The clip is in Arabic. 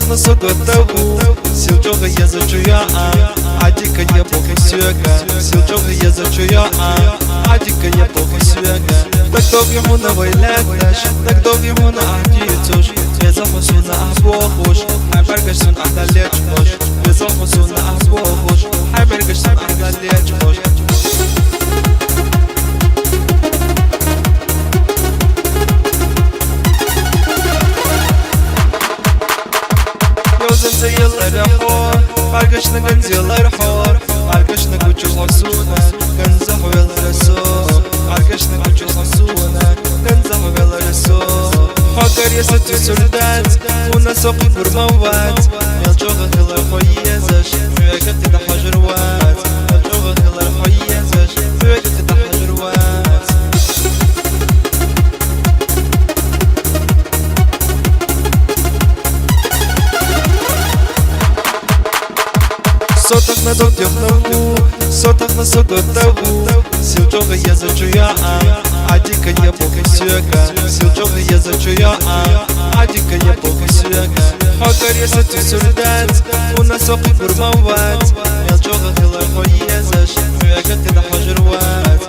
نصك التوبو سيل جوغ يزجويا عادي كان يبوك سيوكا سيل جوغ يزجويا عادي كان يبوك سيوكا تكتب يمونا ويلاتش تكتب يمونا عديتوش يزخو سونا أبوخوش حبرقش سن أحداليش خوش يزخو سونا أبوخوش حبرقش سن أحداليش خوش زي الرحور عرقشنا قنزي الرحور عرقشنا قوتش الحسونة قنزح بالرسول عرقشنا قوتش الحسونة قنزح بالرسول حقر يستو سلطات ونسوقي برموات يلجوغ هلا خويزش فيك تدحجر وات يلجوغ هلا خويزش فيك تدحجر وات صوتك ندوك يخنبو صوتك نسوق التوبو سيل جوغ يزجويا عادي كان يبوك سيوكا سيل جوغ يزجويا عادي كان يبوك سيوكا حقر يستو سلطات ونسوقي برموات يلجوغ هلا خويزش فيك تدحجر وات